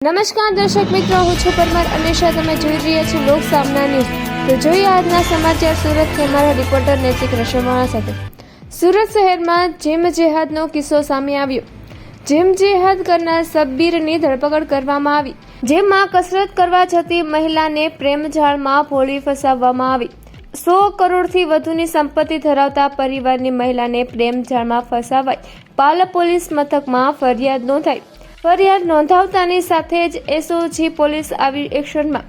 નમસ્કાર દર્શક મિત્રો, હું છું પરમાર અનેશા. તમે જોઈ રહ્યા છો લોક સામના ન્યૂઝ. તો જોઈએ આજના સમાચાર સુરતથી અમારા રિપોર્ટર નૈતિક રશવાણા સાથે. સુરત શહેરમાં જીમ જેહાદનો કિસ્સો સામે આવ્યો. જીમ જેહાદ કરનાર શબ્બીરની ધરપકડ કરવામાં આવી, જેમાં કસરત કરવા જતી મહિલાને પ્રેમજાળમાં ભોળી ફસાવવામાં આવી. 100 કરોડથી વધુની સંપત્તિ ધરાવતા પરિવારની મહિલાને પ્રેમજાળમાં ફસાવાઈ પાલ પોલીસ મથકમાં ફરિયાદ નોંધાઈ. ફરિયાદ નોંધાવતાની સાથે જ એસઓજી પોલીસ આવી એક્શનમાં.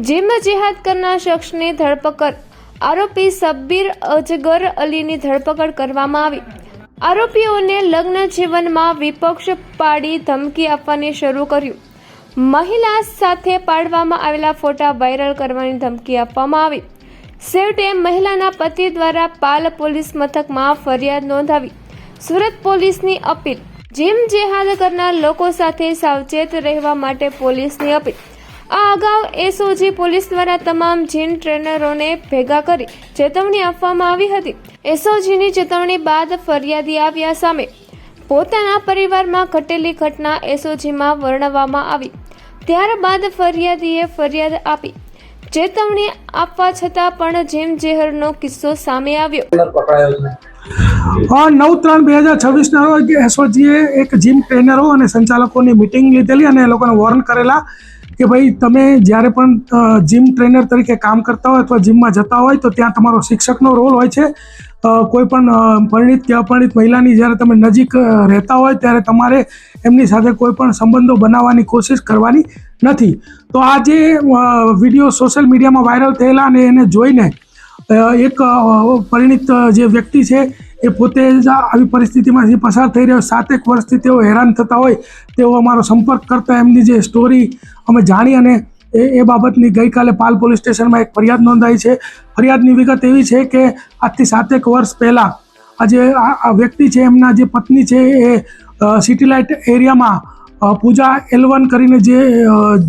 જીમ જેહાદ કરનાર શખ્સની ધરપકડ. આરોપી શબ્બીર અજગર અલીની ધરપકડ કરવામાં આવી. આરોપીઓને લગ્ન જીવનમાં વિપક્ષ પાડી ધમકી આપવાની શરૂ કર્યું. મહિલા સાથે પાડવામાં આવેલા ફોટા વાયરલ કરવાની ધમકી આપવામાં આવી. છેવટે મહિલાના પતિ દ્વારા પાલ પોલીસ મથકમાં ફરિયાદ નોંધાવી. સુરત પોલીસની અપીલ. જીમ જેહાદ કરનાર લોકો સાથે સાવચેત રહેવા માટે પોલીસની અપીલ. આ અગાઉ એસઓજી પોલીસ દ્વારા તમામ જીમ ટ્રેનરોને ભેગા કરી ચેતવણી આપવામાં આવી હતી. એસઓજીની ચેતવણી બાદ ફરિયાદી આવ્યા સામે પોતાના પરિવારમાં ઘટેલી ઘટના એસઓજીમાં વર્ણવવામાં આવી. ત્યારબાદ ફરિયાદીએ ફરિયાદ આપી. ચેતવણી આપવા છતાં પણ જીમ જેહાદનો કિસ્સો સામે આવ્યો. 9/3/2026 રોજ એસઓજીએ એક જીમ ટ્રેનરો અને સંચાલકોની મિટિંગ લીધેલી અને એ લોકોને વોર્ન કરેલા કે ભાઈ તમે જ્યારે પણ જીમ ટ્રેનર તરીકે કામ કરતા હોય અથવા જીમમાં જતા હોય તો ત્યાં તમારો શિક્ષકનો રોલ હોય છે. કોઈ પણ પરિણીત કે અપરિણીત મહિલાની જ્યારે તમે નજીક રહેતા હોય ત્યારે તમારે એમની સાથે કોઈ પણ સંબંધો બનાવવાની કોશિશ કરવાની નથી. તો આ જે વિડીયો સોશિયલ મીડિયામાં વાયરલ થયેલા અને એને જોઈને એક પરિણીત જે વ્યક્તિ છે એ પોતે જ આવી પરિસ્થિતિમાંથી પસાર થઈ રહ્યો, 7 વર્ષથી તેઓ હેરાન થતા હોય તેઓ અમારો સંપર્ક કરતા એમની જે સ્ટોરી અમે જાણી અને એ બાબતની ગઈકાલે પાલ પોલીસ સ્ટેશનમાં એક ફરિયાદ નોંધાઈ છે. ફરિયાદની વિગત એવી છે કે આજથી 7 વર્ષ પહેલાં આ વ્યક્તિ છે એમના જે પત્ની છે એ સિટી લાઇટ એરિયામાં પૂજા L1 કરીને જે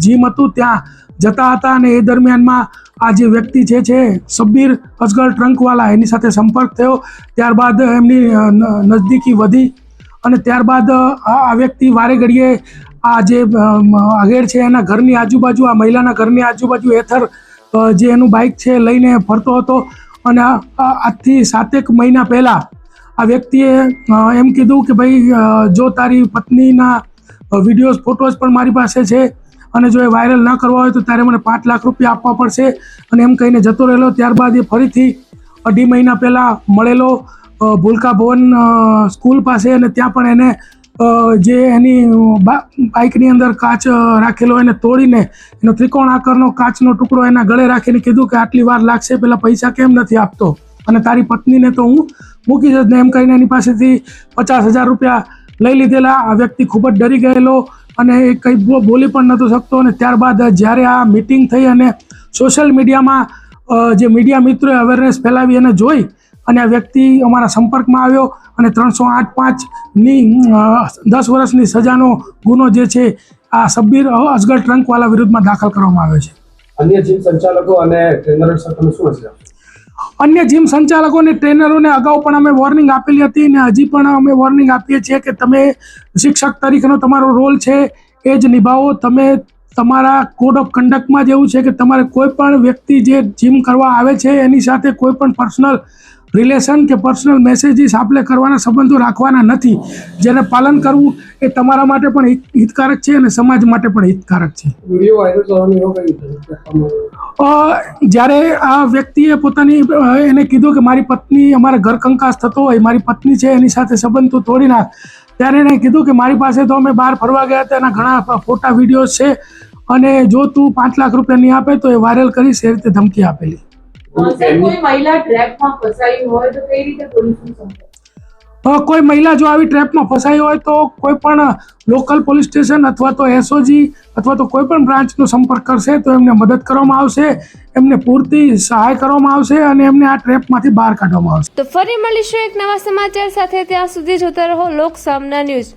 જીમ હતું ત્યાં જતા હતા અને એ દરમિયાનમાં આ જે વ્યક્તિ છે શબ્બીર અજગર ટ્રંકવાલા એની સાથે સંપર્ક થયો. ત્યારબાદ એમની નજદીકી વધી અને ત્યારબાદ આ વ્યક્તિ વારે ઘડીએ આ જે આગળ છે એના ઘરની આજુબાજુ, આ મહિલાના ઘરની આજુબાજુ એથર જે એનું બાઇક છે લઈને ફરતો હતો. અને આજથી 7 મહિના પહેલાં આ વ્યક્તિએ એમ કીધું કે ભાઈ જો તારી પત્નીના વિડીયોઝ ફોટોઝ પણ મારી પાસે છે અને જો એ વાયરલ ન કરવા હોય તો તારે મને 5 લાખ રૂપિયા આપવા પડશે અને એમ કહીને જતો રહેલો. ત્યારબાદ એ ફરીથી 2.5 મહિના પહેલાં મળેલો ભૂલકા ભવન સ્કૂલ પાસે અને ત્યાં પણ એને જે એની બાઇકની અંદર કાચ રાખેલો એને તોડીને એનો ત્રિકોણ આકારનો કાચનો ટુકડો એના ગળે રાખીને કીધું કે આટલી વાર લાગશે, પેલા પૈસા કેમ નથી આપતો અને તારી પત્નીને તો હું મૂકી જ ને એમ કહીને એની પાસેથી 50,000 રૂપિયા લઈ લીધેલા. આ વ્યક્તિ ખૂબ જ ડરી ગયેલો અને એ કંઈ બોલી પણ નહોતો શકતો. અને ત્યારબાદ જ્યારે આ મિટિંગ થઈ અને સોશિયલ મીડિયામાં જે મીડિયા મિત્રોએ અવેરનેસ ફેલાવી અને જોઈ અને આ વ્યક્તિ અમારા સંપર્કમાં આવ્યો અને 308(5)ની 10 વર્ષની સજાનો ગુનો જે છે આ શબ્બીર અજગર ટ્રંકવાલા વિરુદ્ધમાં દાખલ કરવામાં આવ્યો છે. અન્ય જીમ સંચાલકો અને ટ્રેનરો સાથે શું હશે? અન્ય જીમ સંચાલકો અને ટ્રેનરોને અગાઉ પણ અમે વોર્નિંગ આપેલી હતી અને હજી પણ અમે વોર્નિંગ આપીએ છીએ કે તમે શિક્ષક તરીકેનો તમારો રોલ છે એ જ નિભાવો. તમે તમારા કોડ ઓફ કન્ડક્ટમાં જ એવું છે કે તમારે કોઈ પણ વ્યક્તિ જે જીમ કરવા આવે છે એની સાથે કોઈ પણ પર્સનલ રિલેશન કે પર્સનલ મેસેજીસ આપણે કરવાના સંબંધો રાખવાના નથી. જેને પાલન કરવું એ તમારા માટે પણ હિતકારક છે અને સમાજ માટે પણ હિતકારક છે. જ્યારે આ વ્યક્તિએ પોતાની એને કીધું કે મારી પત્ની, અમારે ઘર કંકાસ થતો હોય, મારી પત્ની છે એની સાથે સંબંધ તું તોડી નાખ, ત્યારે એને કીધું કે મારી પાસે તો અમે બહાર ફરવા ગયા હતા એના ઘણા ફોટા વિડીયોઝ છે અને જો તું 5 લાખ રૂપિયા નહીં આપે તો એ વાયરલ કરીશ, એ રીતે ધમકી આપેલી. કોઈ મહિલા ટ્રેપમાં ફસાઈ હોય તો કઈ રીતે પોલીસનો સંપર્ક? કોઈ મહિલા જો આવી ટ્રેપમાં ફસાઈ હોય તો કોઈ પણ લોકલ પોલીસ સ્ટેશન અથવા તો એસઓજી અથવા તો કોઈ પણ બ્રાન્ચનો સંપર્ક કરશે તો એમને મદદ કરવામાં આવશે, એમને પૂરતી સહાય કરવામાં આવશે અને એમને આ ટ્રેપમાંથી બહાર કાઢવામાં આવશે. તો ફરી મળીશું એક નવા સમાચાર સાથે. ત્યાં સુધી જોતા રહો લોક સામના ન્યૂઝ.